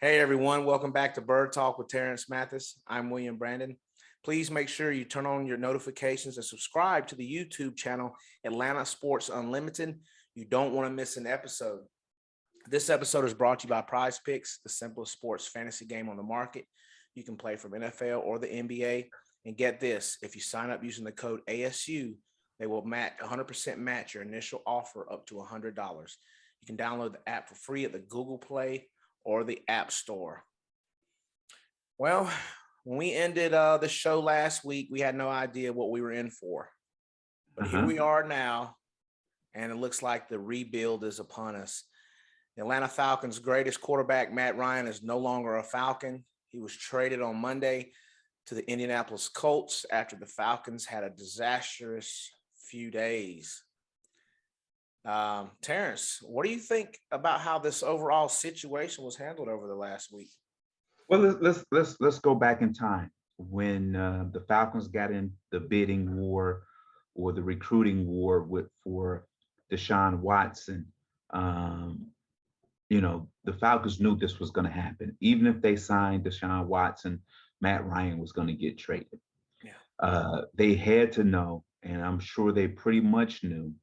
Hey everyone, welcome back to Bird Talk with Terrence Mathis. I'm William Brandon. Please make sure you turn on your notifications and subscribe to the YouTube channel Atlanta Sports Unlimited. You don't want to miss an episode. This episode is brought to you by Prize Picks, the simplest sports fantasy game on the market. You can play from NFL or the NBA. And get this, if you sign up using the code ASU, they will 100% match your initial offer up to $100. You can download the app for free at the Google Play or the App Store. Well, when we ended the show last week, we had no idea what we were in for. But here we are now, and it looks like the rebuild is upon us. The Atlanta Falcons' greatest quarterback, Matt Ryan, is no longer a Falcon. He was traded on Monday to the Indianapolis Colts after the Falcons had a disastrous few days. Terrence, what do you think about how this overall situation was handled over the last week? Well, let's go back in time when the Falcons got in the bidding war or the recruiting war for Deshaun Watson. The Falcons knew this was going to happen. Even if they signed Deshaun Watson, Matt Ryan was going to get traded. Yeah. They had to know, and I'm sure they pretty much knew.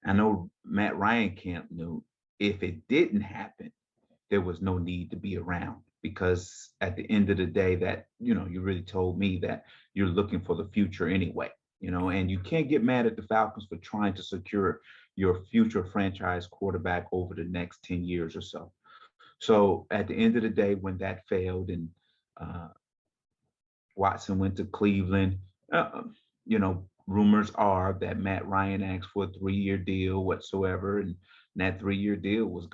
I know Matt Ryan camp knew if it didn't happen, there was no need to be around, because at the end of the day, that, you really told me that you're looking for the future anyway, and you can't get mad at the Falcons for trying to secure your future franchise quarterback over the next 10 years or so. So at the end of the day, when that failed and Watson went to Cleveland, rumors are that Matt Ryan asked for a 3-year deal whatsoever, and that 3-year deal was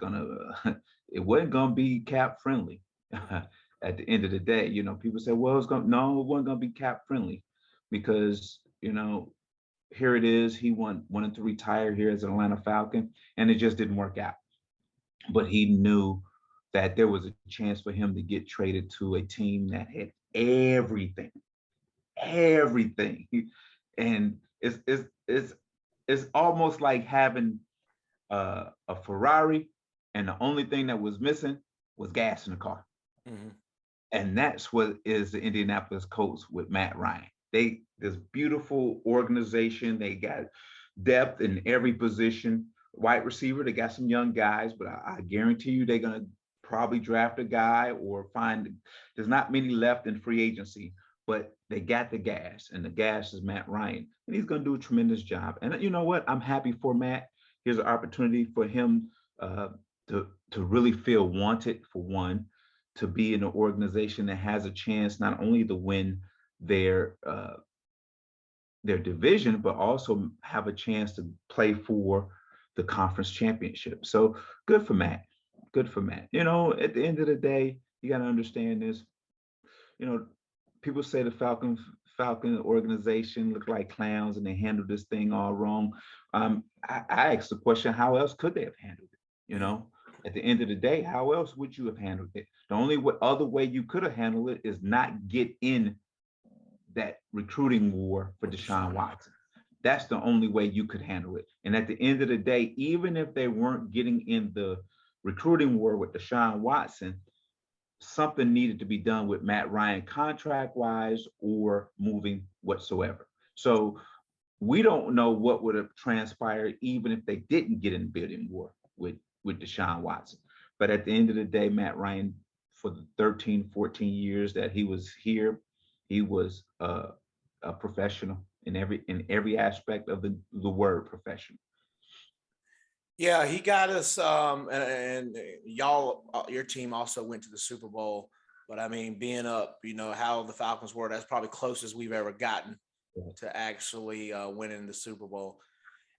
it wasn't gonna be cap friendly. At the end of the day, people say, well, it wasn't gonna be cap friendly because here it is. He wanted to retire here as an Atlanta Falcon, and it just didn't work out. But he knew that there was a chance for him to get traded to a team that had everything, and it's almost like having a Ferrari, and the only thing that was missing was gas in the car. Mm-hmm. And that's what is the Indianapolis Colts with Matt Ryan. This beautiful organization. They got depth in every position. Wide receiver, they got some young guys, but I guarantee you they're gonna probably draft a guy or there's not many left in free agency, but they got the gas, and the gas is Matt Ryan, and he's gonna do a tremendous job. And you know what? I'm happy for Matt. Here's an opportunity for him to really feel wanted, for one, to be in an organization that has a chance not only to win their division, but also have a chance to play for the conference championship. So good for Matt. Good for Matt. At the end of the day, you got to understand this. People say the Falcon organization look like clowns and they handled this thing all wrong. I asked the question, how else could they have handled it? At the end of the day, how else would you have handled it? The only other way you could have handled it is not get in that recruiting war for Deshaun Watson. That's the only way you could handle it. And at the end of the day, even if they weren't getting in the recruiting war with Deshaun Watson, something needed to be done with Matt Ryan contract-wise or moving whatsoever. So we don't know what would have transpired even if they didn't get in the bidding war with Deshaun Watson. But at the end of the day, Matt Ryan, for the 13, 14 years that he was here, he was a professional in every aspect of the word professional. Yeah, he got us, and y'all, your team also went to the Super Bowl. But I mean, being up, how the Falcons were, that's probably closest we've ever gotten to actually winning the Super Bowl.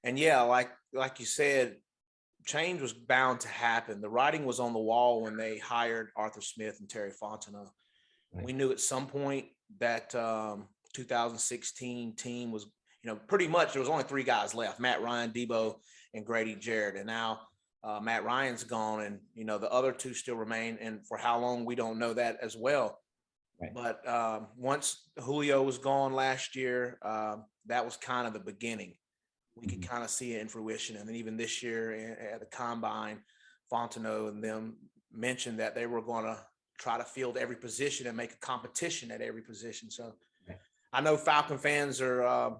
And yeah, like you said, change was bound to happen. The writing was on the wall when they hired Arthur Smith and Terry Fontenot. Right. We knew at some point that 2016 team was, pretty much there was only 3 guys left: Matt Ryan, Debo, and Grady Jarrett. And now Matt Ryan's gone, and the other 2 still remain. And for how long, we don't know that as well. Right. But once Julio was gone last year, that was kind of the beginning. We could kind of see it in fruition. And then even this year at the Combine, Fontenot and them mentioned that they were going to try to field every position and make a competition at every position. So I know Falcon fans are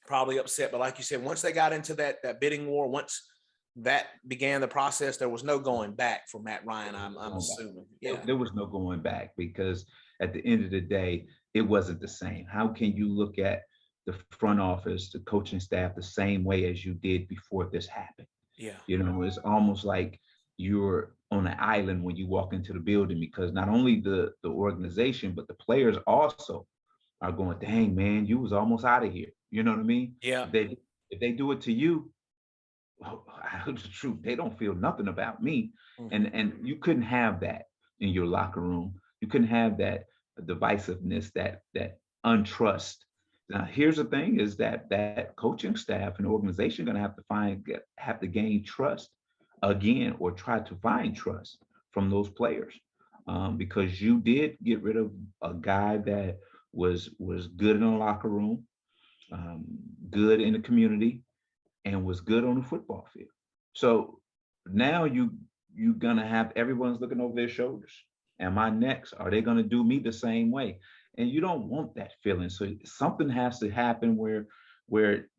probably upset, but like you said, once they got into that bidding war, once that began the process, there was no going back for Matt Ryan. I'm assuming. Yeah, there was no going back, because at the end of the day, it wasn't the same. How can you look at the front office, the coaching staff, the same way as you did before this happened? yeah, You know, it's almost like you're on an island when you walk into the building, because not only the organization, but the players also are going, dang, man, you was almost out of here. You know what I mean? yeah. If they do it to you, well, the truth, they don't feel nothing about me. Mm-hmm. And you couldn't have that in your locker room. You couldn't have that divisiveness, that untrust. Now, here's the thing: is that coaching staff and organization going to have to gain trust again, or try to find trust from those players, because you did get rid of a guy that was good in the locker room, um, good in the community, and was good on the football field. So now you're gonna have everyone's looking over their shoulders. Am I next? Are they gonna do me the same way? And you don't want that feeling. So something has to happen where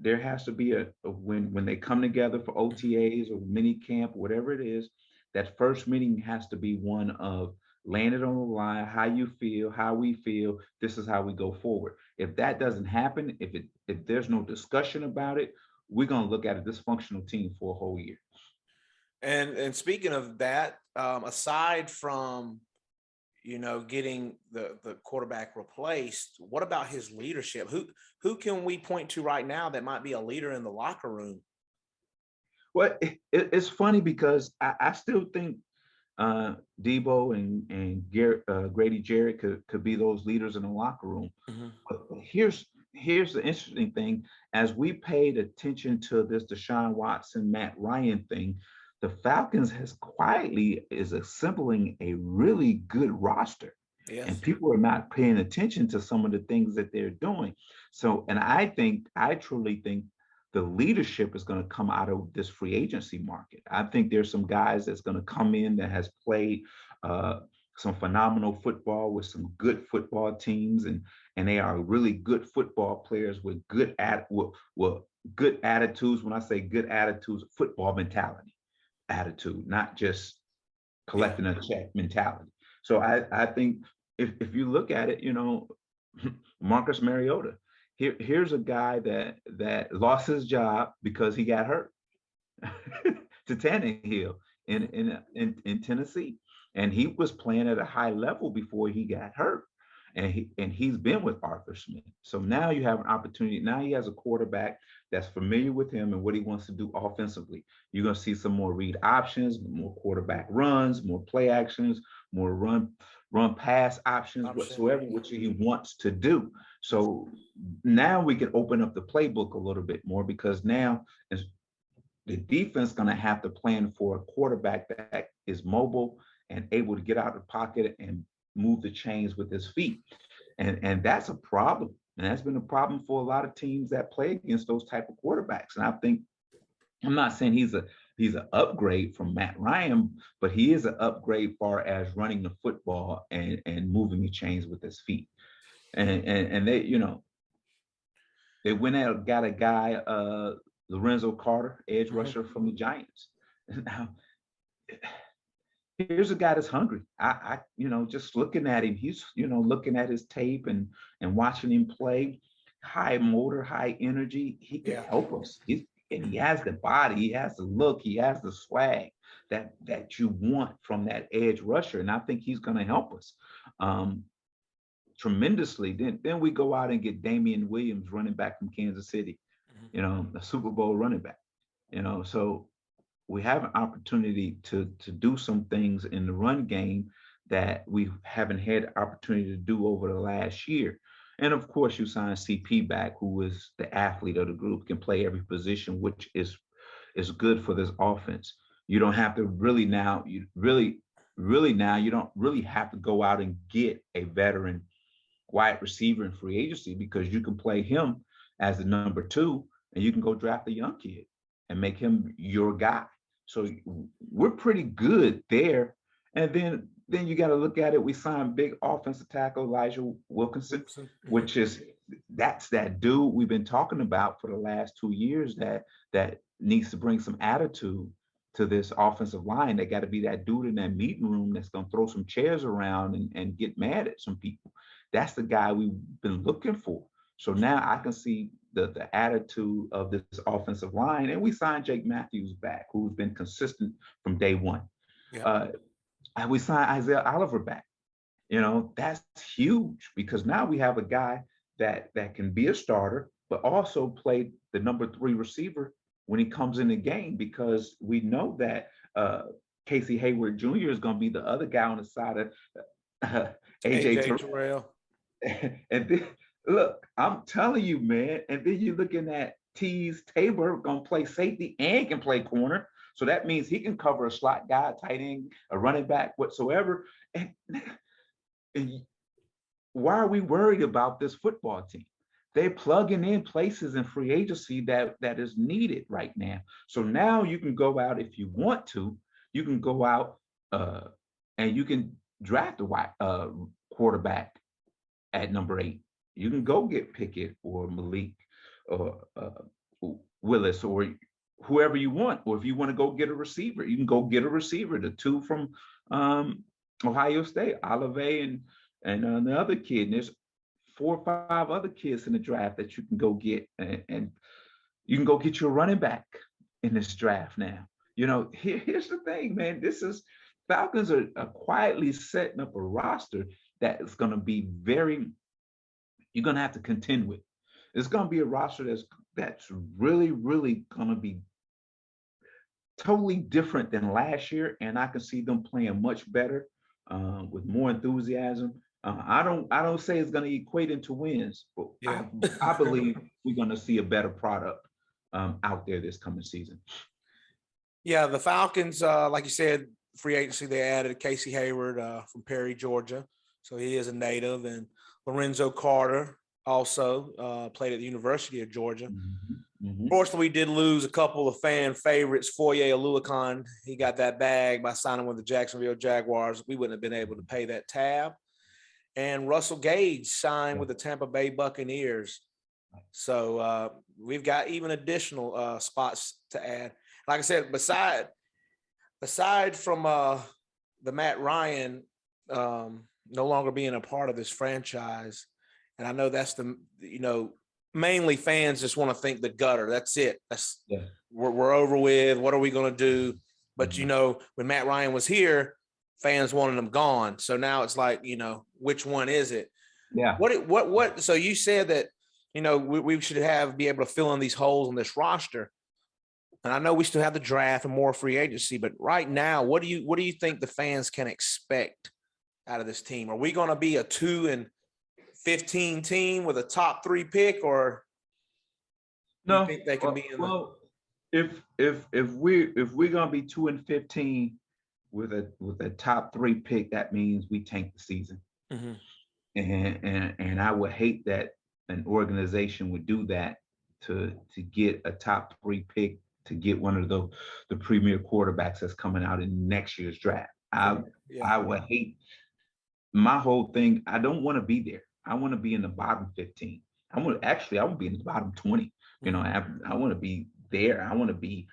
there has to be when they come together for OTAs or mini camp, whatever it is, that first meeting has to be one of laying it on the line, how you feel, how we feel, this is how we go forward. If that doesn't happen, if there's no discussion about it, we're going to look at a dysfunctional team for a whole year. And speaking of that, aside from getting the quarterback replaced, what about his leadership? Who can we point to right now that might be a leader in the locker room? Well, it's funny because I still think Debo and Grady Jarrett could be those leaders in the locker room. Mm-hmm. But here's the interesting thing: as we paid attention to this Deshaun Watson, Matt Ryan thing, the Falcons has quietly is assembling a really good roster. Yes. And people are not paying attention to some of the things that they're doing. So, and I truly think the leadership is going to come out of this free agency market. I think there's some guys that's going to come in that has played some phenomenal football with some good football teams, and they are really good football players with good attitudes. When I say good attitudes, football mentality, attitude, not just collecting a check mentality. So I think if you look at it, Marcus Mariota. Here's a guy that lost his job because he got hurt to Tannehill in Tennessee, and he was playing at a high level before he got hurt, and he's been with Arthur Smith. So now you have an opportunity. Now he has a quarterback that's familiar with him and what he wants to do offensively. You're going to see some more read options, more quarterback runs, more play actions, more run pass options, whatsoever, which he wants to do. So now we can open up the playbook a little bit more, because now the defense going to have to plan for a quarterback that is mobile and able to get out of the pocket and move the chains with his feet. And that's a problem. And that's been a problem for a lot of teams that play against those type of quarterbacks. And I think, I'm not saying he's an upgrade from Matt Ryan, but he is an upgrade far as running the football and moving the chains with his feet. And they went out and got a guy, Lorenzo Carter, edge rusher from the Giants. Now, here's a guy that's hungry. I just looking at him, he's, looking at his tape and watching him play, high motor, high energy. He can help us. And he has the body, he has the look, he has the swag that you want from that edge rusher. And I think he's going to help us tremendously. Then we go out and get Damian Williams, running back from Kansas City, a Super Bowl running back, so we have an opportunity to do some things in the run game that we haven't had the opportunity to do over the last year. And of course, you sign CP back, who is the athlete of the group, can play every position, which is good for this offense. You don't have to really now, you don't really have to go out and get a veteran wide receiver in free agency, because you can play him as the number 2, and you can go draft a young kid and make him your guy. So we're pretty good there. And then then you got to look at it. We signed big offensive tackle Elijah Wilkinson, which is that's that dude we've been talking about for the last 2 years that needs to bring some attitude to this offensive line. They got to be that dude in that meeting room that's going to throw some chairs around and get mad at some people. That's the guy we've been looking for. So now I can see the attitude of this offensive line. And we signed Jake Matthews back, who's been consistent from day one. Yeah. And we signed Isaiah Oliver back. That's huge because now we have a guy that can be a starter, but also play the number 3 receiver when he comes in the game, because we know that Casey Hayward Jr. is going to be the other guy on the side of AJ Terrell. And then, look, I'm telling you, man. And then you're looking at Tease Tabor going to play safety and can play corner. So that means he can cover a slot guy, a tight end, a running back, whatsoever. And why are we worried about this football team? They're plugging in places in free agency that is needed right now. So now you can go out if you want to. You can go out and you can draft a quarterback at number 8. You can go get Pickett or Malik or Willis or whoever you want. Or if you want to go get a receiver, you can go get a receiver. The 2 from Ohio State, Olave and the other kid. And there's 4 or 5 other kids in the draft that you can go get, and you can go get your running back in this draft now. Here's the thing, man. Falcons are quietly setting up a roster that is going to be you're going to have to contend with. It's going to be a roster that's really, really going to be totally different than last year, and I can see them playing much better with more enthusiasm. I don't say it's going to equate into wins, but yeah. I believe we're going to see a better product out there this coming season. Yeah, the Falcons, like you said, free agency, they added Casey Hayward from Perry, Georgia. So he is a native. And Lorenzo Carter also played at the University of Georgia. Unfortunately, we did lose a couple of fan favorites. Foye Oluokun, he got that bag by signing with the Jacksonville Jaguars. We wouldn't have been able to pay that tab. And Russell Gage signed with the Tampa Bay Buccaneers. So we've got even additional spots to add. Like I said, aside from the Matt Ryan no longer being a part of this franchise, and I know that's mainly fans just want to think the gutter. That's it. We're over with. What are we going to do? But when Matt Ryan was here, fans wanted him gone. So now it's like, which one is it? Yeah. What? So you said that, we should be able to fill in these holes on this roster. And I know we still have the draft and more free agency, but right now, what do you think the fans can expect out of this team? Are we going to be a 2-15 team with a top 3 pick, or no? You think they can be in if we're going to be 2-15 with a top 3 pick, that means we tank the season. And I would hate that an organization would do that to get a top 3 pick, to get one of the premier quarterbacks that's coming out in next year's draft. I would hate. My whole thing, I don't want to be there. I want to be in the bottom 15. I want to be in the bottom 20. I want to be there. I want to be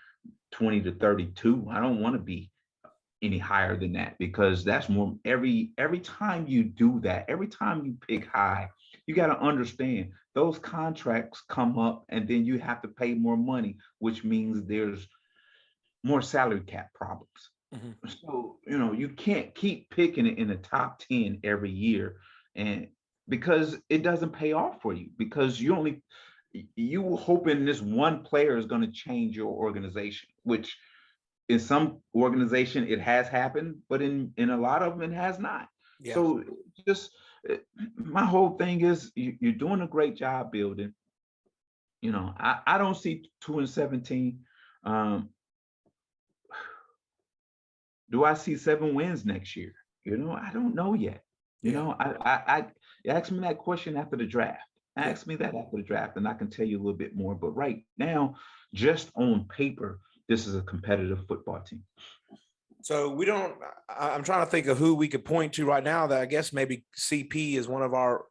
20 to 32. I don't want to be any higher than that, because that's more every time you do that, every time you pick high, you got to understand those contracts come up and then you have to pay more money, which means there's more salary cap problems. So, you can't keep picking it in the top 10 every year, and because it doesn't pay off for you, because you hoping this one player is going to change your organization, which in some organization it has happened, but in a lot of them it has not. Yeah. So just my whole thing is you're doing a great job building. I don't see 2-17. Do I see 7 wins next year? I don't know yet. I ask me that question after the draft. Ask me that after the draft, and I can tell you a little bit more. But right now, just on paper, this is a competitive football team. So we don't. I'm trying to think of who we could point to right now. That I guess maybe CP is one of our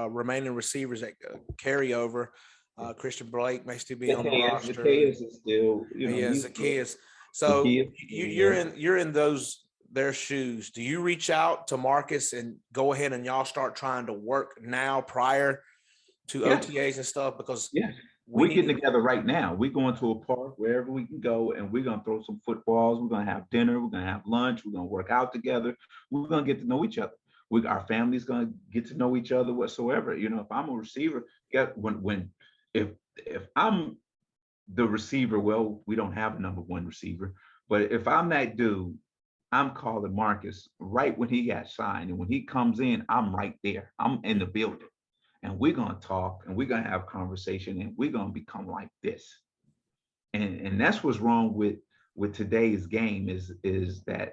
remaining receivers that carry over. Christian Blake may still be on the roster. Zacchaeus is still, Yeah, he's still Zacchaeus. So Zacchaeus. you're in those their shoes. Do you reach out to Marcus and go ahead and y'all start trying to work now prior to Yeah. OTAs and stuff? Because Yeah. We're getting together right now. We're going to a park wherever we can go, and we're going to throw some footballs. We're going to have dinner. We're going to have lunch. We're going to work out together. We're going to get to know each other. Our family's going to get to know each other whatsoever. If I'm a receiver, if I'm the receiver, well, we don't have a number one receiver, but if I'm that dude, I'm calling Marcus right when he got signed, and when he comes in, I'm right there. I'm in the building. And we're going to talk, and we're going to have conversation, and we're going to become like this. And that's what's wrong with today's game is that,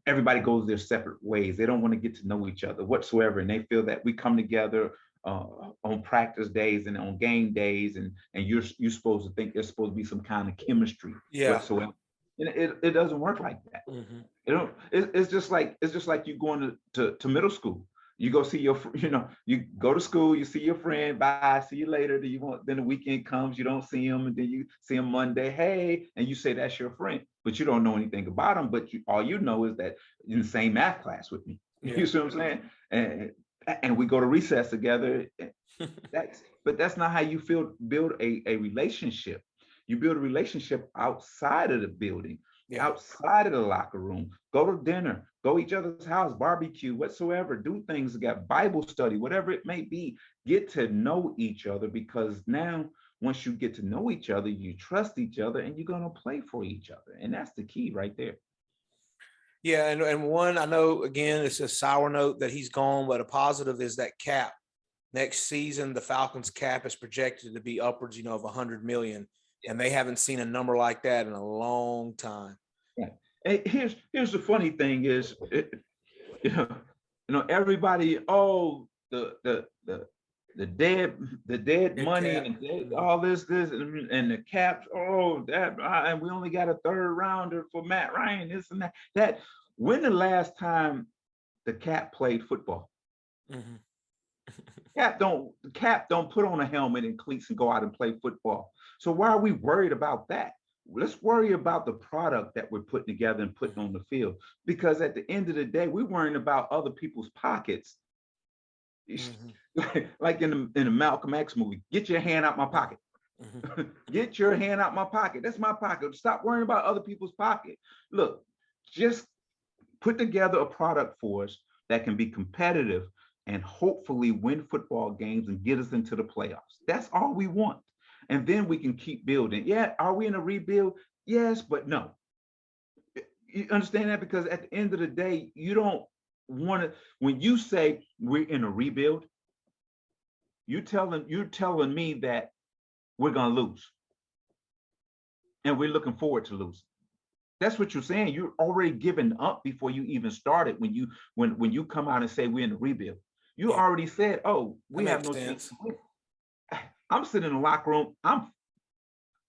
everybody goes their separate ways. They don't want to get to know each other whatsoever. And they feel that we come together on practice days and on game days, and you're supposed to think there's supposed to be some kind of chemistry whatsoever. And it doesn't work like that. Mm-hmm. It's just like you going to middle school. You go see you go to school, you see your friend, bye, see you later. Then the weekend comes, you don't see him, and then you see him Monday, hey, and you say that's your friend, but you don't know anything about him. But all you know is that you're in the same math class with me. Yeah. You see what I'm saying? And we go to recess together. But that's not how you build a relationship. You build a relationship outside of the building. Yeah. Outside of the locker room, go to dinner, go each other's house, barbecue, whatsoever, do things, got Bible study, whatever it may be, get to know each other, because now once you get to know each other, you trust each other, and you're going to play for each other. And that's the key right there. Yeah. And one, I know, again, it's a sour note that he's gone, but a positive is that cap. Next season, the Falcons cap is projected to be upwards, of 100 million. And they haven't seen a number like that in a long time. Yeah. Hey, here's the funny thing is, everybody, the dead money cap. And all this and the caps, and we only got a third rounder for Matt Ryan, this and that. When the last time the cap played football? Mm-hmm. Cap don't put on a helmet and cleats and go out and play football. So why are we worried about that? Let's worry about the product that we're putting together and putting on the field. Because at the end of the day, we're worrying about other people's pockets. Mm-hmm. Like in the Malcolm X movie, get your hand out my pocket. Mm-hmm. Get your hand out my pocket. That's my pocket. Stop worrying about other people's pocket. Look, just put together a product for us that can be competitive and hopefully win football games and get us into the playoffs. That's all we want. And then we can keep building. Yeah, are we in a rebuild? Yes, but no. You understand that? Because at the end of the day, you don't want to, when you say we're in a rebuild, you're telling me that we're going to lose. And we're looking forward to losing. That's what you're saying. You're already giving up before you even started when you come out and say we're in a rebuild. You already said, we have no chance. I'm sitting in the locker room. I'm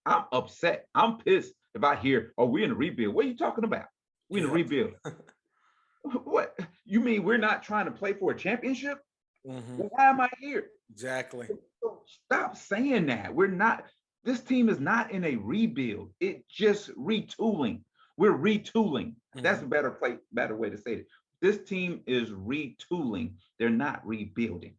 upset. I'm pissed if I hear, we're in a rebuild. What are you talking about? We're in a rebuild. What? You mean we're not trying to play for a championship? Mm-hmm. Well, why am I here? Exactly. So stop saying that. We're not. This team is not in a rebuild. It's just retooling. We're retooling. Mm-hmm. That's a better way to say it. This team is retooling. They're not rebuilding.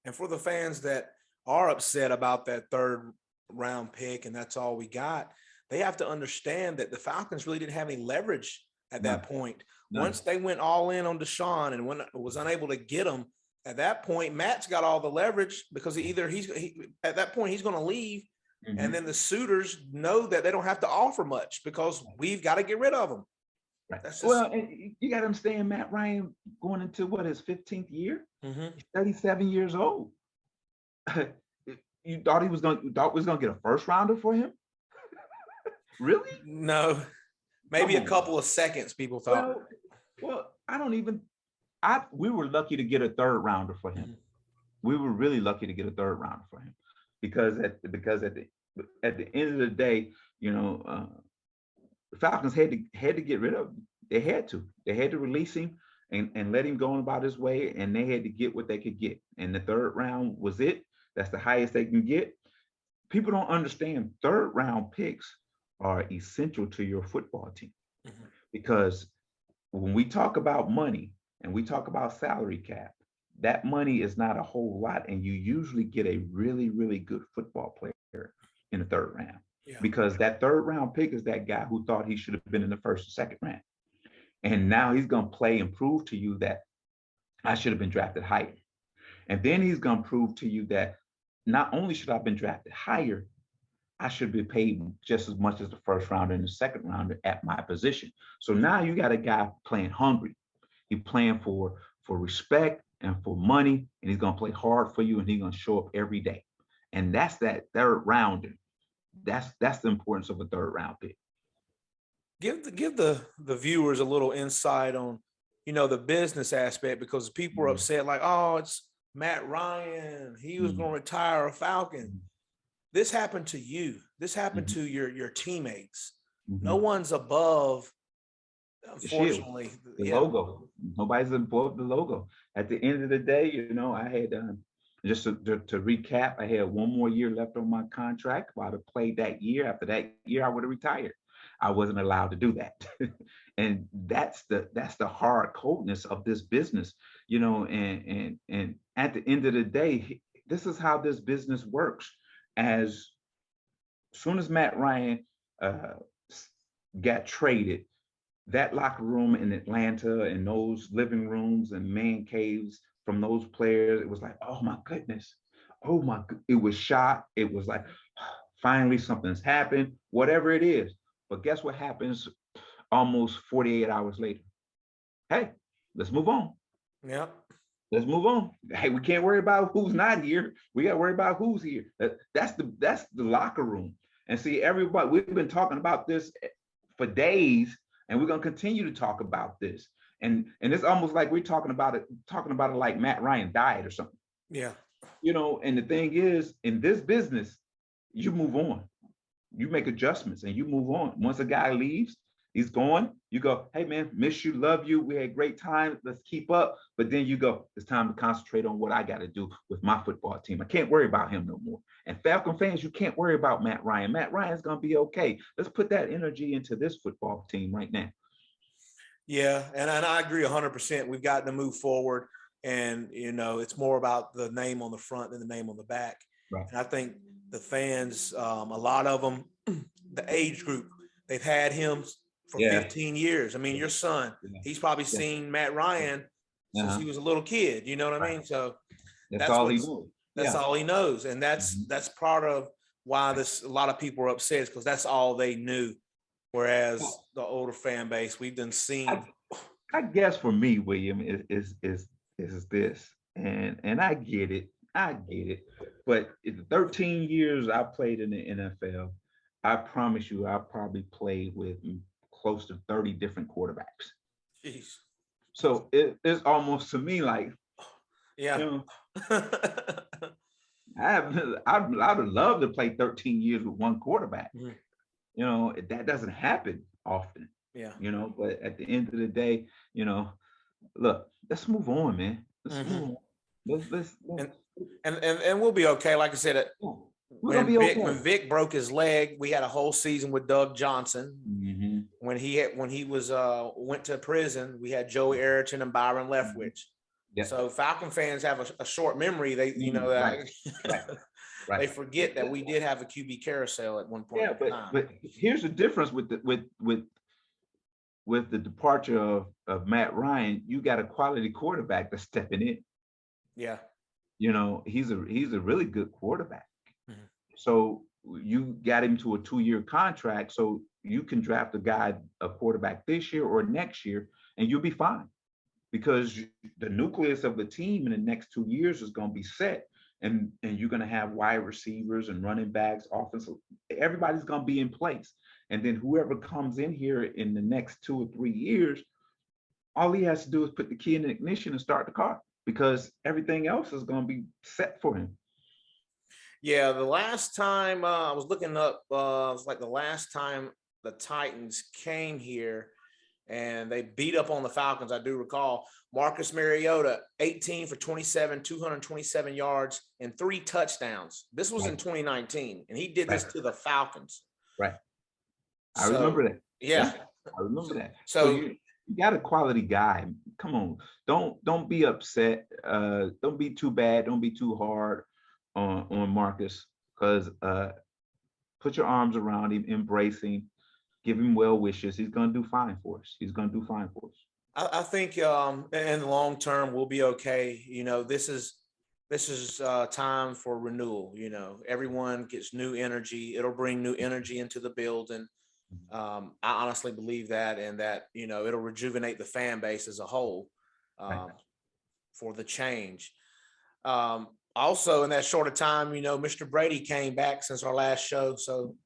And for the fans that are upset about that third round pick and that's all we got, they have to understand that the Falcons really didn't have any leverage at that point. Once they went all in on Deshaun and was unable to get him, at that point, Matt's got all the leverage because at that point he's going to leave. Mm-hmm. And then the suitors know that they don't have to offer much because we've got to get rid of them. Right. Well, and you got to understand, Matt Ryan going into his 15th year. Mm-hmm. He's 37 years old. You thought we was going to get a first rounder for him? Really? No, maybe a couple of seconds. People thought. Well, we were lucky to get a third rounder for him. Mm-hmm. We were really lucky to get a third rounder for him because at the end of the day, the Falcons had to get rid of him. They had to release him and let him go on about his way, and they had to get what they could get. And the third round was it. That's the highest they can get. People don't understand third round picks are essential to your football team Mhm. because when we talk about money and we talk about salary cap, that money is not a whole lot, and you usually get a really, really good football player in the third round Yeah. because that third round pick is that guy who thought he should have been in the first or second round. And now he's going to play and prove to you that I should have been drafted higher. And then he's going to prove to you that not only should I have been drafted higher, I should be paid just as much as the first rounder and the second rounder at my position. So now you got a guy playing hungry. He's playing for respect and for money, and he's going to play hard for you, and he's going to show up every day. And that's that third rounder. That's the importance of a third round pick. Give the viewers a little insight on, the business aspect, because people are upset like, oh, it's Matt Ryan. He was going to retire a Falcon. This happened to you. This happened to your teammates. No one's above, The shield, unfortunately. the Yeah. logo. Nobody's above the logo. At the end of the day, I had just to recap, I had one more year left on my contract. If I'd have played that year, after that year, I would have retired. I wasn't allowed to do that. And that's the hard coldness of this business, and at the end of the day, this is how this business works. As soon as Matt Ryan got traded, that locker room in Atlanta and those living rooms and man caves from those players, it was like, oh my goodness. Oh my, it was shock. It was like, finally something's happened, whatever it is. But guess what happens almost 48 hours later? Hey, let's move on. Yeah. Let's move on. Hey, we can't worry about who's not here. We got to worry about who's here. That's the locker room. And see, everybody, we've been talking about this for days, and we're gonna continue to talk about this. And it's almost like we're talking about it like Matt Ryan died or something. Yeah. And the thing is, in this business, you move on. You make adjustments and you move on. Once a guy leaves, he's gone. You go, hey man, miss you, love you. We had great time. Let's keep up. But then you go, it's time to concentrate on what I got to do with my football team. I can't worry about him no more. And Falcon fans, you can't worry about Matt Ryan. Matt Ryan's going to be okay. Let's put that energy into this football team right now. Yeah. And I agree 100%. We've got to move forward. And, it's more about the name on the front than the name on the back. Right. And I think the fans, a lot of them, the age group, they've had him for 15 years. I mean, your son, he's probably seen Matt Ryan since he was a little kid. You know what I mean? So that's all he knows. That's all he knows. And that's part of why a lot of people are upset, because that's all they knew. Whereas the older fan base, we've done seen. I guess for me, William, is this. And I get it. But in the 13 years I played in the NFL, I promise you, I probably played with close to 30 different quarterbacks. Jeez. So it's almost to me like, yeah. I'd love to play 13 years with one quarterback. That doesn't happen often. Yeah. But at the end of the day, look, let's move on, man. Let's move on. Let's and we'll be okay. Like I said, when Vic broke his leg, we had a whole season with Doug Johnson. Mm-hmm. When he was went to prison, we had Joey Ayrton and Byron Leftwich. Yeah. So Falcon fans have a short memory. They they forget that we did have a QB carousel at one point. Yeah, but here's the difference with the departure of Matt Ryan. You got a quality quarterback that's stepping in. Yeah. He's a really good quarterback. Mm-hmm. So you got him to a 2-year contract, so you can draft a quarterback this year or next year, and you'll be fine, because the nucleus of the team in the next 2 years is going to be set, and you're going to have wide receivers and running backs, offensive. Everybody's going to be in place, and then whoever comes in here in the next 2 or 3 years, all he has to do is put the key in the ignition and start the car, because everything else is going to be set for him. Yeah, the last time I was looking up, it was like the last time the Titans came here and they beat up on the Falcons. I do recall Marcus Mariota, 18 for 27, 227 yards and 3 touchdowns. This was in 2019, and he did this to the Falcons. Right. I So, remember that. yeah. I remember that. So you got a quality guy. Come on. Don't be upset. Don't be too bad. Don't be too hard on Marcus, because put your arms around him, embrace him, give him well wishes. He's gonna do fine for us. He's gonna do fine for us. I think in the long term we'll be okay. This is time for renewal. Everyone gets new energy. It'll bring new energy into the building. I honestly believe that, and that it'll rejuvenate the fan base as a whole for the change. Also, in that shorter time, Mr. Brady came back since our last show, so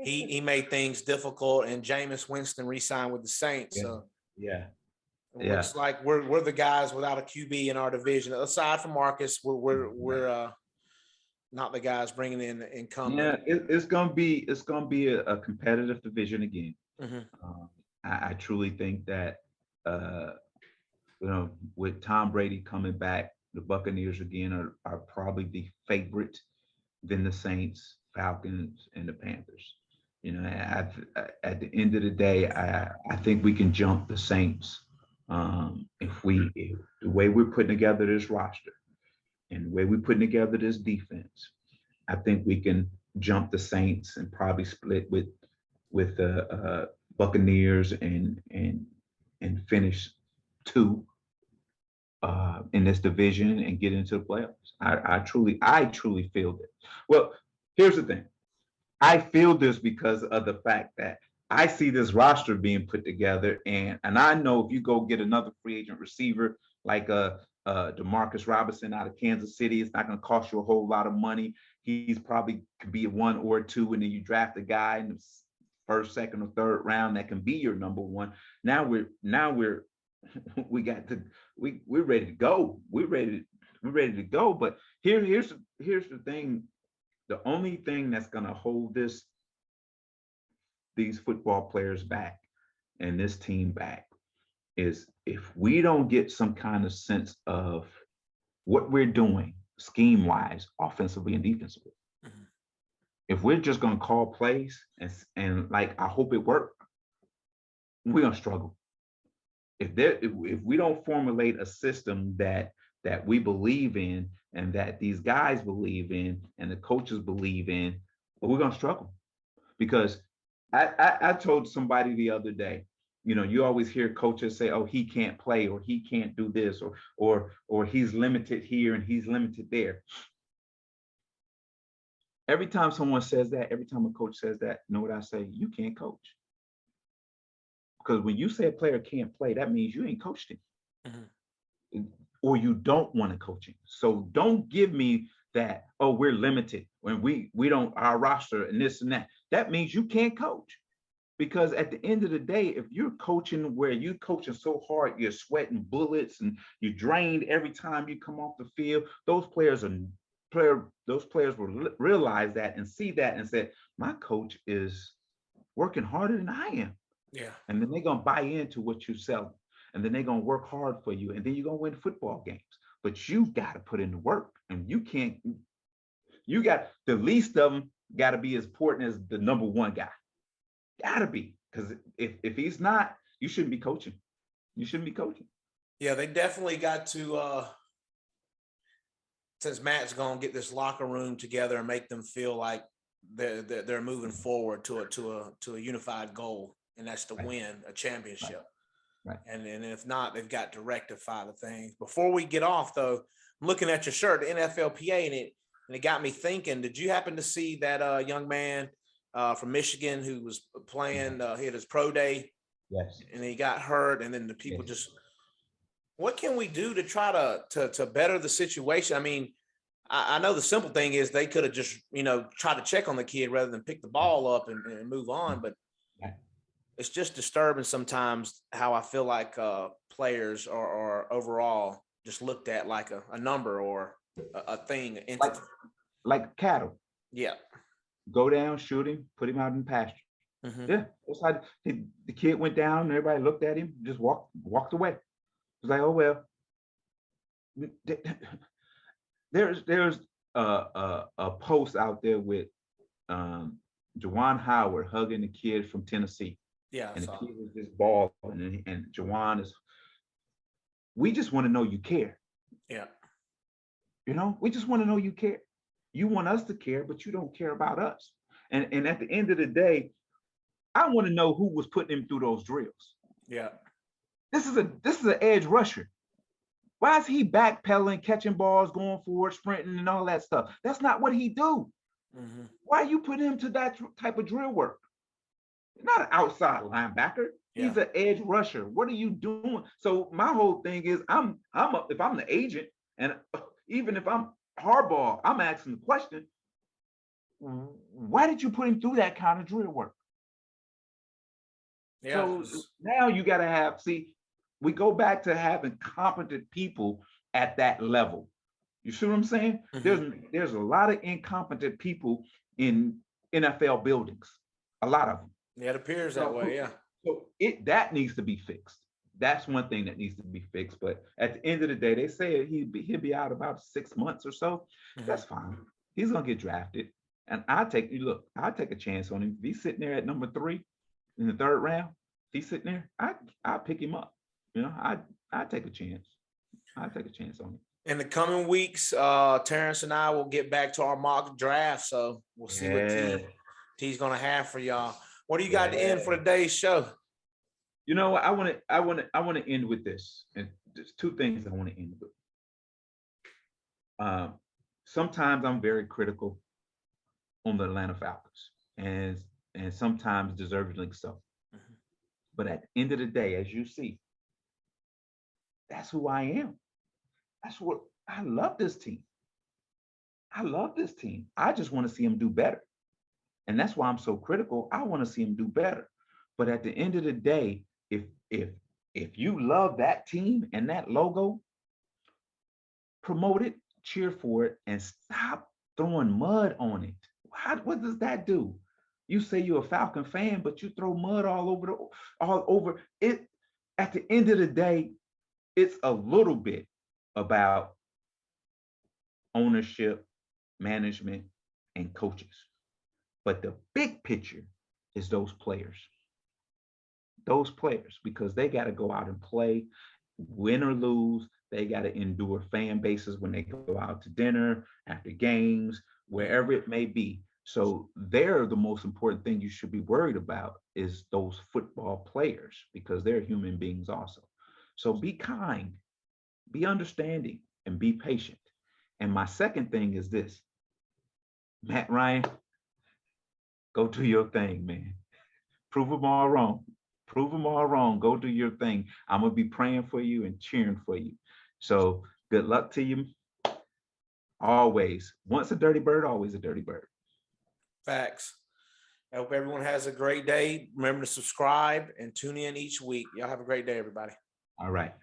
he made things difficult, and Jameis Winston re-signed with the Saints. So it looks like we're the guys without a QB in our division. Aside from Marcus, we're not the guys bringing in the incumbent. Yeah, it's gonna be a competitive division again. Mm-hmm. I truly think that with Tom Brady coming back, the Buccaneers again are probably the favorite, then the Saints, Falcons, and the Panthers. At the end of the day, I think we can jump the Saints if the way we're putting together this roster and the way we're putting together this defense. I think we can jump the Saints and probably split with the Buccaneers and finish 2 in this division and get into the playoffs. I truly feel this. Well, here's the thing. I feel this because of the fact that I see this roster being put together, and I know if you go get another free agent receiver like DeMarcus Robinson out of Kansas City, it's not going to cost you a whole lot of money. He's probably could be a 1 or 2, and then you draft a guy in the first, second, or third round that can be your number 1. Now we're ready to go. We're ready to go. But here's the thing. The only thing that's going to hold these football players back and this team back is if we don't get some kind of sense of what we're doing scheme wise, offensively and defensively. Mm-hmm. If we're just going to call plays and like, I hope it works, we're going to struggle. If we don't formulate a system that we believe in and that these guys believe in and the coaches believe in, well, we're going to struggle. Because I told somebody the other day, you always hear coaches say, oh, he can't play, or he can't do this, or he's limited here and he's limited there. Every time someone says that, every time a coach says that, you know what I say? You can't coach. Because when you say a player can't play, that means you ain't coached him. Mm-hmm. Or you don't want to coach him. So don't give me that, oh, we're limited when we don't, our roster and this and that. That means you can't coach. Because at the end of the day, if you're coaching where you're coaching so hard, you're sweating bullets and you're drained every time you come off the field, those players will realize that and see that and say, my coach is working harder than I am. Yeah. And then they're going to buy into what you sell. And then they're going to work hard for you. And then you're going to win football games. But you got to put in the work. And you got the least of them got to be as important as the number one guy. Got to be. Because if he's not, you shouldn't be coaching. You shouldn't be coaching. Yeah, they definitely got to, since Matt's going to get this locker room together and make them feel like they're moving forward to a unified goal. And that's to win a championship. Right. And if not, they've got to rectify the things. Before we get off, though, I'm looking at your shirt, the NFLPA, and it got me thinking. Did you happen to see that young man from Michigan who was playing? He had his pro day. Yes. And he got hurt, and then the people just. What can we do to try to better the situation? I mean, I know the simple thing is they could have just tried to check on the kid rather than pick the ball up and move on, but. It's just disturbing sometimes how I feel like players are overall just looked at like a number or a thing. Like cattle. Yeah. Go down, shoot him, put him out in pasture. Yeah, that's how the kid went down. And everybody looked at him, just walked away. It was like, oh well. There's a post out there with Jawan Howard hugging the kid from Tennessee, Yeah, I and the saw. kid was just bawling, and Jawan is. We just want to know you care. Yeah. You know, we just want to know you care. You want us to care, but you don't care about us. And at the end of the day, I want to know who was putting him through those drills. Yeah. This is an edge rusher. Why is he backpedaling, catching balls, going forward, sprinting, and all that stuff? That's not what he do. Why you put him to that type of drill work? Not an outside linebacker. Yeah. He's an edge rusher. What are you doing? So my whole thing is, if I'm the agent, and even if I'm Harbaugh, I'm asking the question: why did you put him through that kind of drill work? Yeah. So now you got to have. See, we go back to having competent people at that level. You see what I'm saying? There's a lot of incompetent people in NFL buildings. A lot of them. Yeah, it appears that way. Yeah. So that needs to be fixed. That's one thing that needs to be fixed. But at the end of the day, they say he'll be out about 6 months or so. That's fine. He's gonna get drafted, and I'll take a chance on him. If he's sitting there at number 3 in the 3rd round, if he's sitting there, I'll pick him up. You know, I take a chance. I take a chance on him. In the coming weeks, Terrence and I will get back to our mock draft. So we'll see what T's gonna have for y'all. What do you got to end for today's show? You know, I want to end with this, and there's 2 things I want to end with. Sometimes I'm very critical on the Atlanta Falcons, and sometimes deservedly so. But at the end of the day, as you see, that's who I am. That's what I love this team. I love this team. I just want to see them do better. And that's why I'm so critical. I want to see them do better. But at the end of the day, if you love that team and that logo, promote it, cheer for it, and stop throwing mud on it. What does that do? You say you're a Falcon fan, but you throw mud all over it. At the end of the day, it's a little bit about ownership, management, and coaches. But the big picture is those players. Those players, because they got to go out and play, win or lose. They got to endure fan bases when they go out to dinner, after games, wherever it may be. So they're the most important thing you should be worried about is those football players, because they're human beings also. So be kind, be understanding, and be patient. And my second thing is this: Matt Ryan, go do your thing, man. Prove them all wrong. Prove them all wrong. Go do your thing. I'm going to be praying for you and cheering for you. So good luck to you. Always. Once a dirty bird, always a dirty bird. Facts. I hope everyone has a great day. Remember to subscribe and tune in each week. Y'all have a great day, everybody. All right.